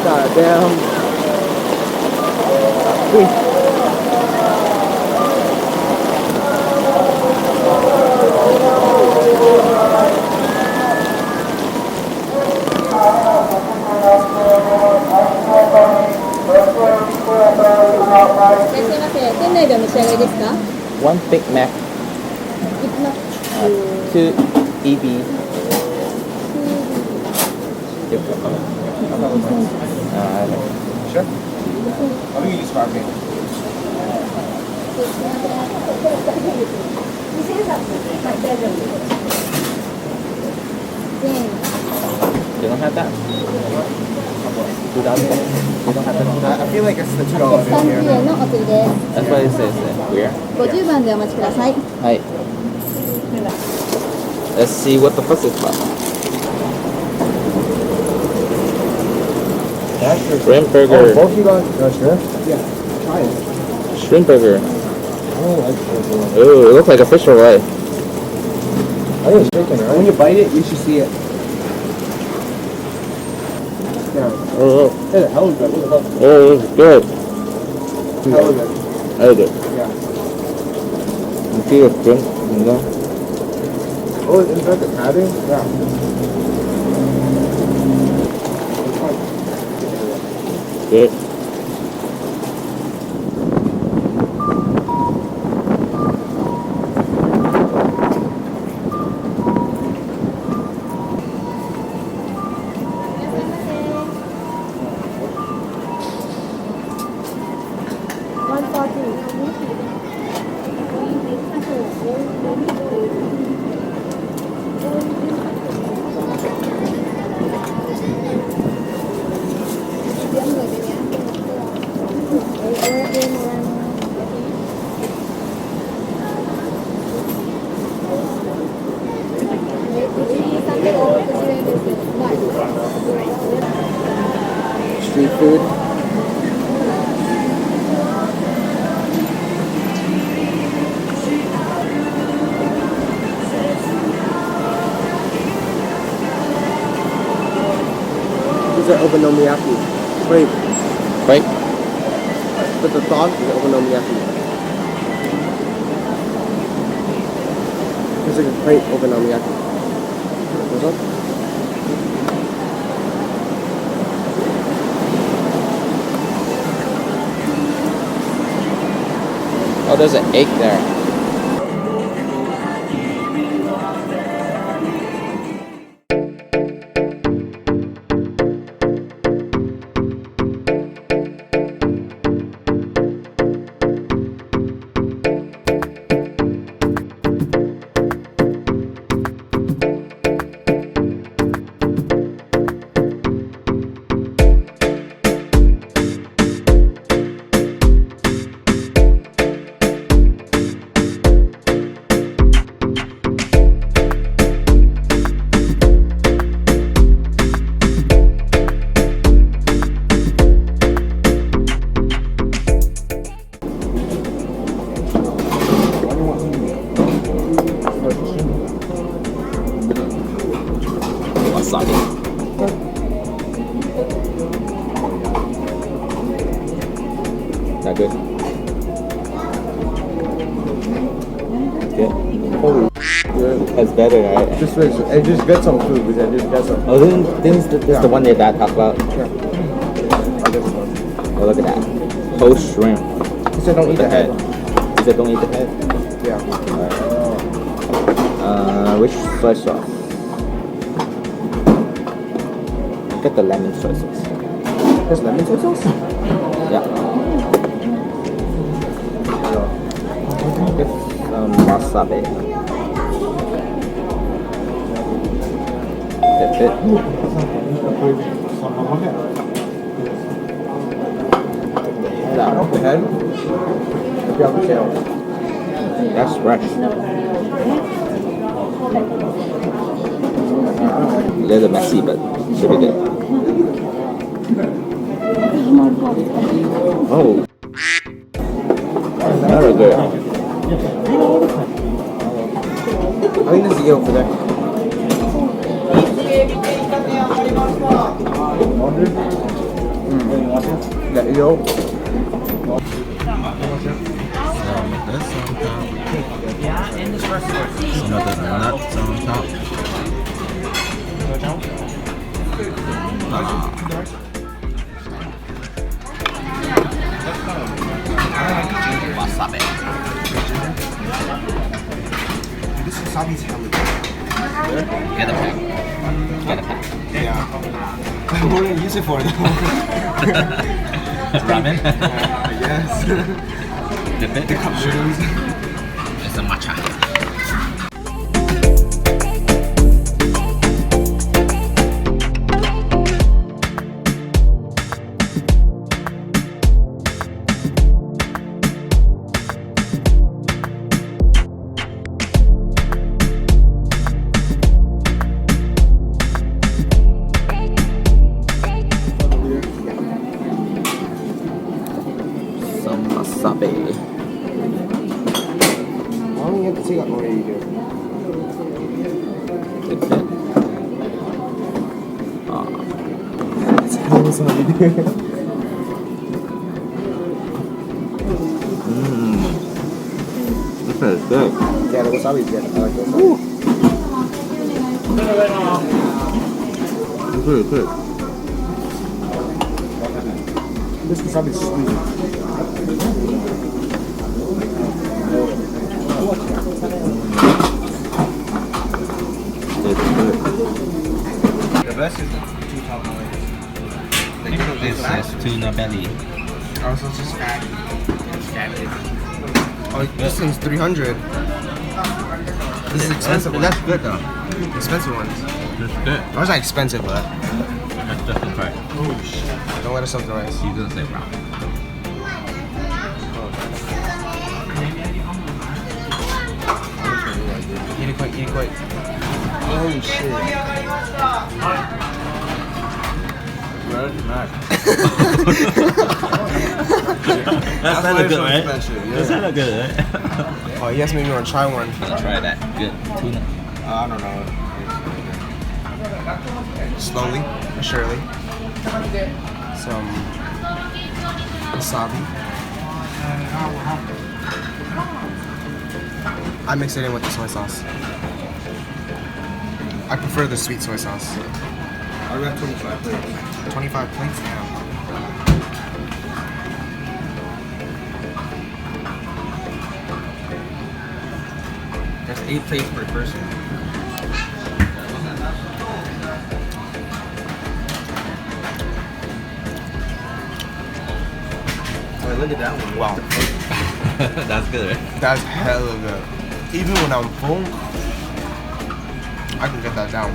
Goddamn. One Big Mac. Two EB. Sure. Let me use sparkling. You don't have that? $2. You don't have that? I feel like it's the $2 in here. 130円のお釣りです。 That's what it says there. Where? 50番でお待ちください。Hi. Let's see what the fuss is about. Shrimp burger. Both you guys shrimp? Yeah. Try it. Shrimp burger. I don't like shrimp burger. Ooh, it looks like a fish fillet. I think it's chicken, right? When you bite it, you should see it. Yeah. Oh, Hey, hell is good. What the fuck? oh, it's good. Hell is good. Very good. Yeah. You see the shrimp? You know? Oh, is that the patty? Yeah. Good. Street food. These are okonomiyaki. Wait, Right? but the sauce is okonomiyaki. It's like a great okonomiyaki. What's up? Oh, there's an egg there. Wasabi. Not good. Good. Holy good. That's better, right? I just got some food, but I just got some. Oh, this is the one that Dad talked about. Sure. I'll get some. Oh, look at that. Whole shrimp. He said don't eat the head. He said don't eat the head. Yeah. Which soy sauce? Get the lemon soy sauce. There's lemon soy sauce? Yeah. Get some wasabi. That's it. The head? The tail. That's fresh. A little messy, but should be good. Oh. Very good. I think this is good for that. There you go. Some of this on top. Yeah, and the first one. Some of the nuts on top. Wasabi. This wasabi's hella good. Get a pack. Get a pack. Yeah. What do you use it for though? Ramen. Yes. Dip it. The cup noodles. It's a matcha. Some wasabi. Why don't you have to take out more you do? Dip it. It's hella wasabi, dude. This is good. Yeah, the wasabi's good. I like the wasabi. It's really good. This wasabi's sweet. It's good. The best is the two top ones. This is tuna belly. Oh, so it's just fatty. Oh, this thing's 300. This is expensive one. That's good though. Expensive ones. That's good. I was not expensive, but That's just right. oh shit! Don't let us soak the rice. You didn't say brown. Eat it quick, eat it quick. Oh shit! That's why not it's good, so right? expensive, yeah. That's not good, right? Oh, yes, maybe you want to try one. I'll try that. Good tuna. I don't know. Slowly, but surely. Some wasabi. I mix it in with the soy sauce. I prefer the sweet soy sauce. I got 25 plates. 25 plates? Yeah. That's 8 plates per person. Oh, look at that one. Wow. That's good, right? That's hella good. Even when I'm full, I can get that down.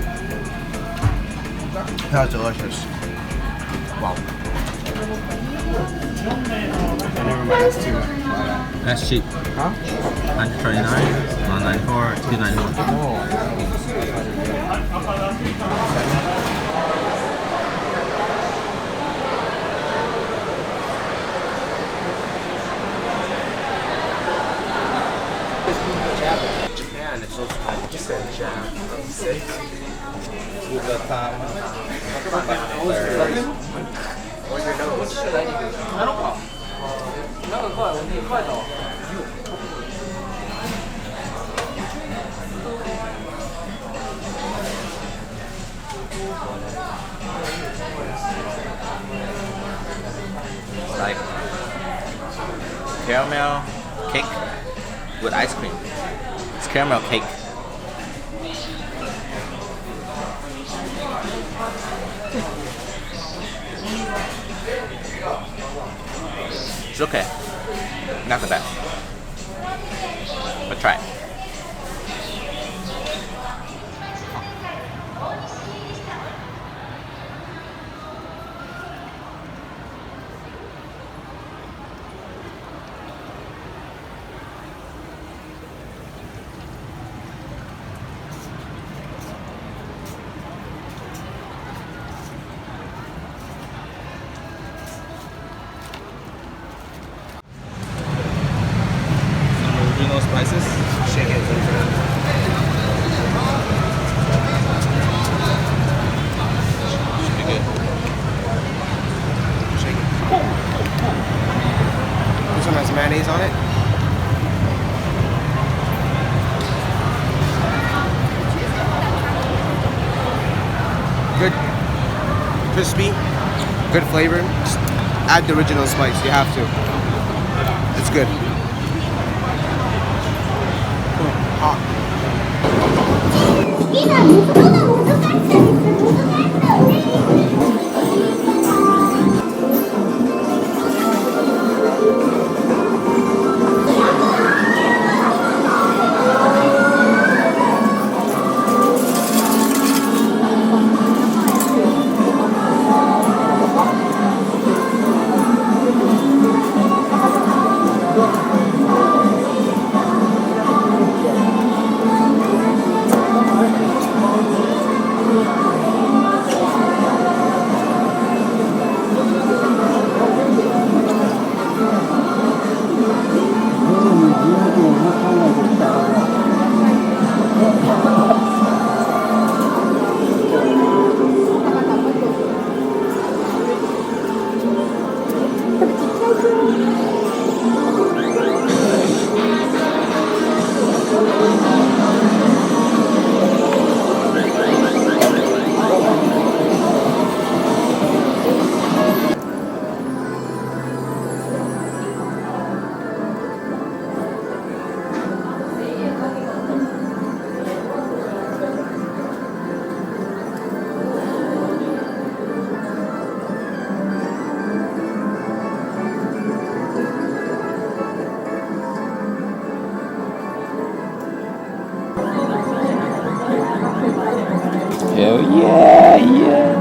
That's delicious. Wow. Never mind, that's too. That's cheap. Huh? 139, 194, 291. Japan, it's also called Japan. On your nose. Like caramel cake with ice cream. It's caramel cake. It's okay. Not the best. But try it. crispy, good flavor. Just add the original spice. You have to. It's good. Hot. 好きな息子が遅かったです。遅かったね。Hell yeah, yeah.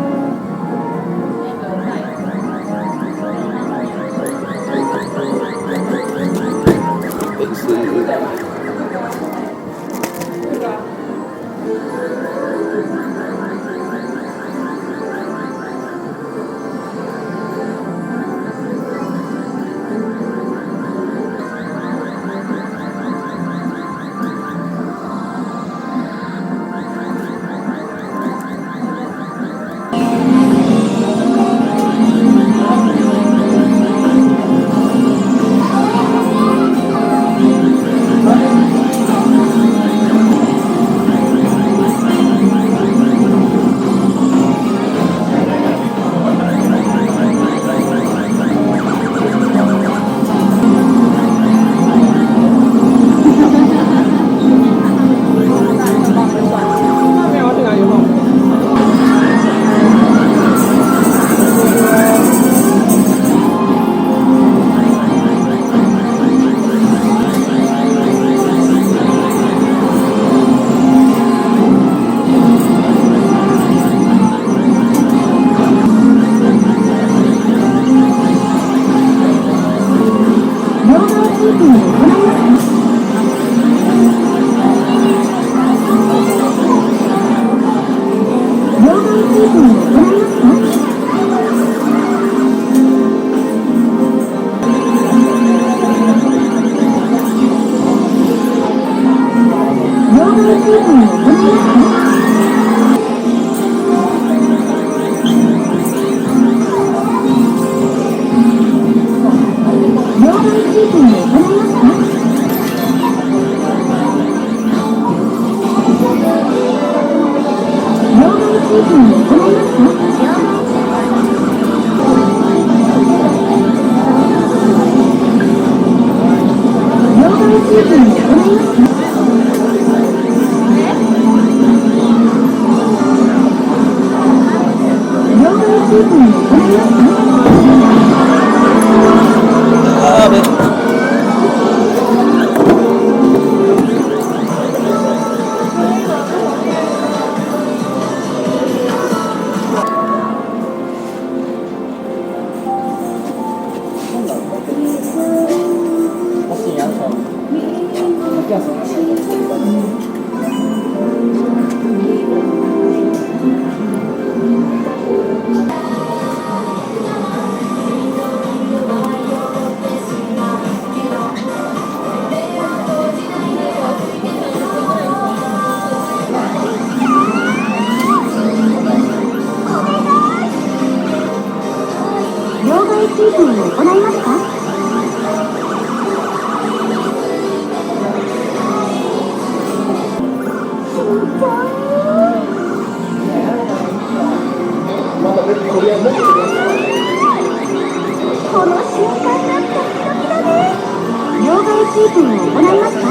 この瞬間がドキドキだね。両替追加を行いますか？